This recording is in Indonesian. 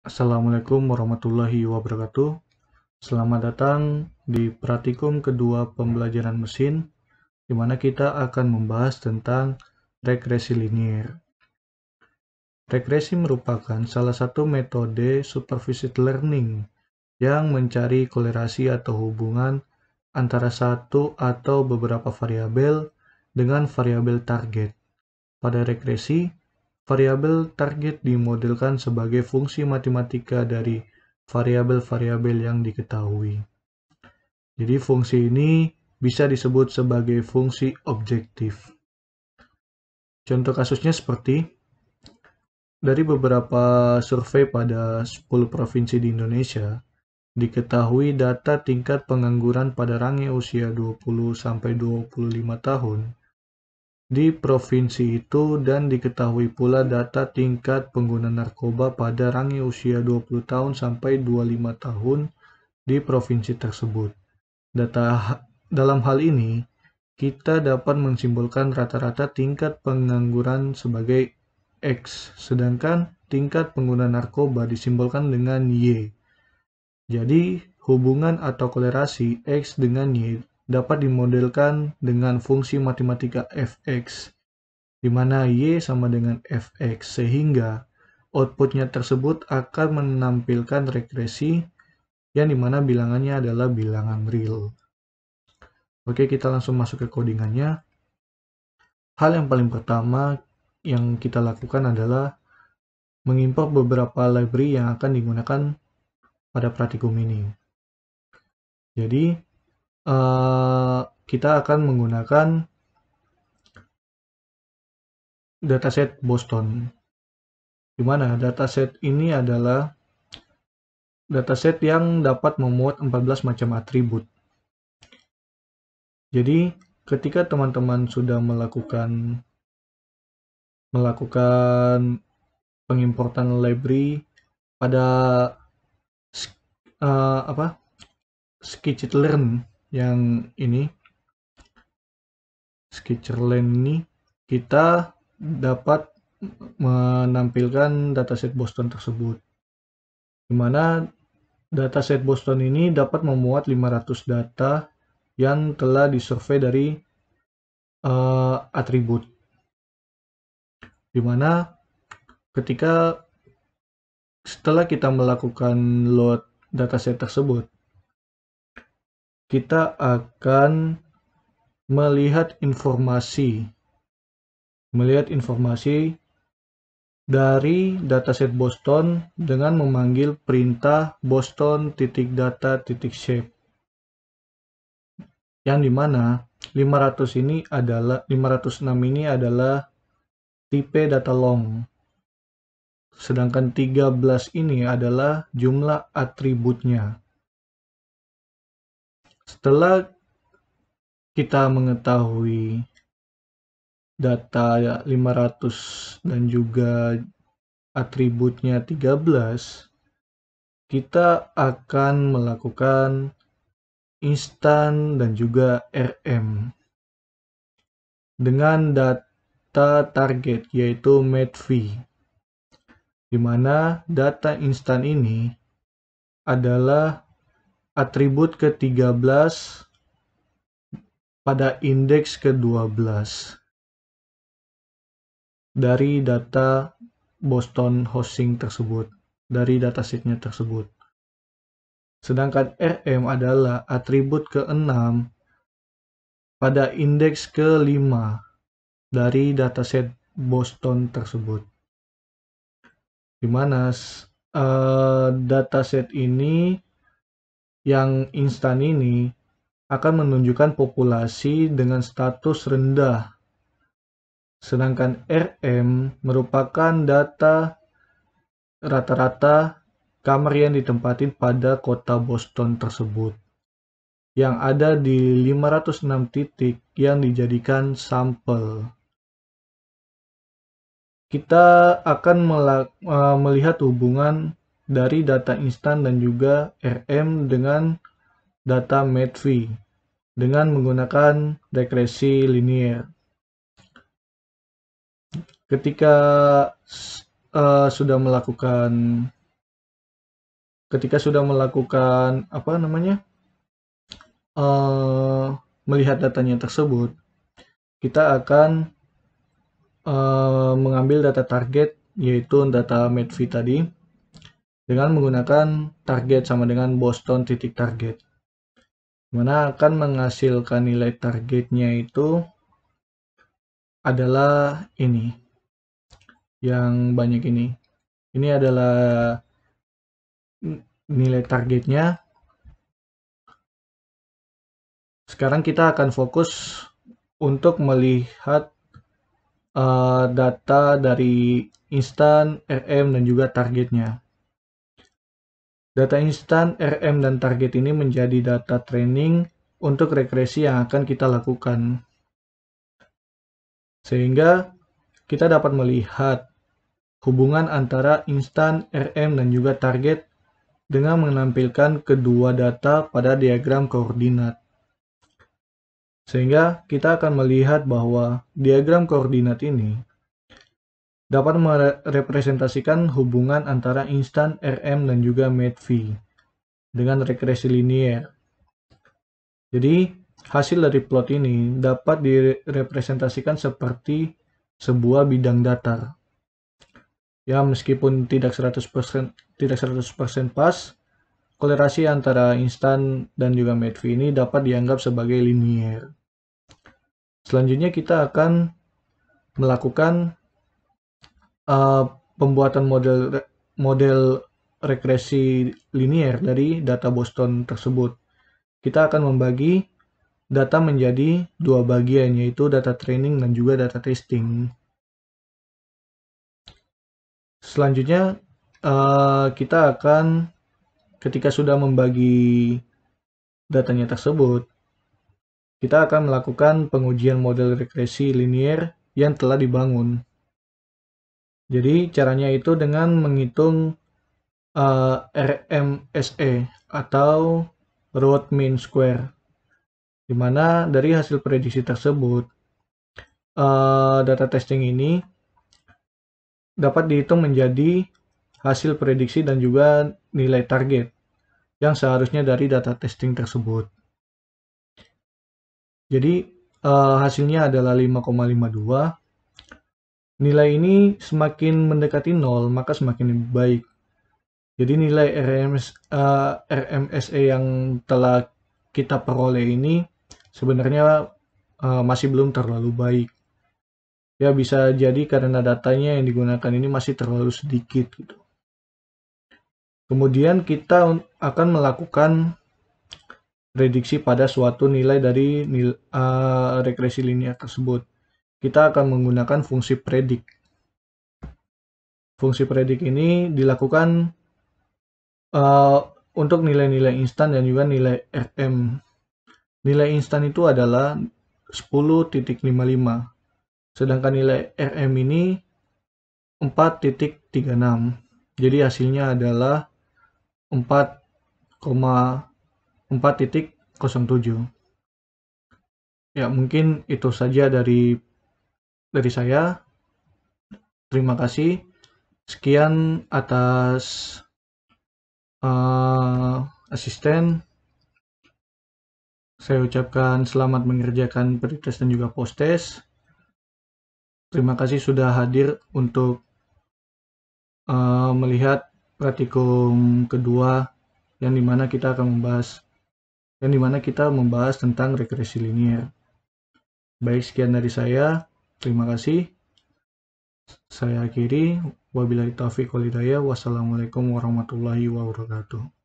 Assalamualaikum warahmatullahi wabarakatuh. Selamat datang di praktikum kedua pembelajaran mesin, di mana kita akan membahas tentang regresi linier. Regresi merupakan salah satu metode supervised learning yang mencari kolerasi atau hubungan antara satu atau beberapa variabel dengan variabel target. Pada regresi, variabel target dimodelkan sebagai fungsi matematika dari variabel-variabel yang diketahui. Jadi fungsi ini bisa disebut sebagai fungsi objektif. Contoh kasusnya seperti dari beberapa survei pada 10 provinsi di Indonesia, diketahui data tingkat pengangguran pada range usia 20-25 tahun di provinsi itu dan diketahui pula data tingkat pengguna narkoba pada range usia 20 tahun sampai 25 tahun di provinsi tersebut. Dalam hal ini, kita dapat mensimbolkan rata-rata tingkat pengangguran sebagai X, sedangkan tingkat pengguna narkoba disimbolkan dengan Y. Jadi, hubungan atau kolerasi X dengan Y dapat dimodelkan dengan fungsi matematika fx, di mana Y sama dengan fx, sehingga outputnya tersebut akan menampilkan regresi yang dimana bilangannya adalah bilangan real. Oke, kita langsung masuk ke codingannya. Hal yang paling pertama yang kita lakukan adalah mengimport beberapa library yang akan digunakan pada praktikum ini. Jadi, kita akan menggunakan dataset Boston, di mana dataset ini adalah dataset yang dapat memuat 14 macam atribut. Jadi, ketika teman-teman sudah melakukan pengimportan library pada skitchlearn yang ini, skitchlearn ini kita dapat menampilkan dataset Boston tersebut, di mana dataset Boston ini dapat memuat 500 data yang telah disurvei dari atribut, di mana setelah kita melakukan load dataset tersebut, kita akan melihat informasi dari dataset Boston dengan memanggil perintah boston.data.shape, yang dimana 506 ini adalah tipe data long, sedangkan 13 ini adalah jumlah atributnya. Setelah kita mengetahui data 500 dan juga atributnya 13, kita akan melakukan instan dan juga RM dengan data target, yaitu medv, di mana data instan ini adalah atribut ke-13 pada indeks ke-12 dari data Boston Housing tersebut, dari datasetnya tersebut. Sedangkan RM adalah atribut ke-6 pada indeks ke-5 dari dataset Boston tersebut, di mana dataset ini yang instan ini akan menunjukkan populasi dengan status rendah, sedangkan RM merupakan data rata-rata kamar yang ditempatin pada kota Boston tersebut, yang ada di 506 titik yang dijadikan sampel. Kita akan melihat hubungan dari data instan dan juga RM dengan data medv dengan menggunakan regresi linier. Ketika sudah melakukan ketika sudah melakukan melihat datanya tersebut, kita akan mengambil data target, yaitu data MATV tadi, dengan menggunakan target sama dengan Boston titik target, mana akan menghasilkan nilai targetnya itu adalah ini, yang banyak ini. Ini adalah nilai targetnya. Sekarang kita akan fokus untuk melihat data dari instan, RM, dan juga targetnya. Data instan, RM, dan target ini menjadi data training untuk regresi yang akan kita lakukan. Sehingga kita dapat melihat hubungan antara instan, RM, dan juga target dengan menampilkan kedua data pada diagram koordinat. Sehingga kita akan melihat bahwa diagram koordinat ini dapat merepresentasikan hubungan antara instan, RM, dan juga MATV dengan regresi linier. Jadi, hasil dari plot ini dapat direpresentasikan seperti sebuah bidang datar. Ya, meskipun tidak 100% pas, kolerasi antara instan dan juga MATV ini dapat dianggap sebagai linier. Selanjutnya kita akan melakukan pembuatan model regresi linier dari data Boston tersebut. Kita akan membagi data menjadi dua bagian, yaitu data training dan juga data testing. Selanjutnya kita akan, ketika sudah membagi datanya tersebut, kita akan melakukan pengujian model regresi linier yang telah dibangun. Jadi caranya itu dengan menghitung RMSE atau root mean square, di mana dari hasil prediksi tersebut data testing ini dapat dihitung menjadi hasil prediksi dan juga nilai target yang seharusnya dari data testing tersebut. Jadi hasilnya adalah 5,52. Nilai ini semakin mendekati 0, maka semakin baik. Jadi nilai RMSE yang telah kita peroleh ini sebenarnya masih belum terlalu baik. Ya, bisa jadi karena datanya yang digunakan ini masih terlalu sedikit gitu. Kemudian kita akan melakukan prediksi pada suatu nilai dari regresi linear tersebut. Kita akan menggunakan fungsi predik. Fungsi predik ini dilakukan untuk nilai-nilai instan dan juga nilai RM. Nilai instan itu adalah 10.55, sedangkan nilai RM ini 4.36. Jadi hasilnya adalah 4,4.07. Ya, mungkin itu saja dari saya. Terima kasih. Sekian atas asisten. Saya ucapkan selamat mengerjakan pretest dan juga post-test. Terima kasih sudah hadir untuk melihat praktikum kedua yang dimana kita membahas tentang regresi linier. Baik, sekian dari saya. Terima kasih. Saya akhiri. Wabillahi taufiq wal hidayah. Wassalamualaikum warahmatullahi wabarakatuh.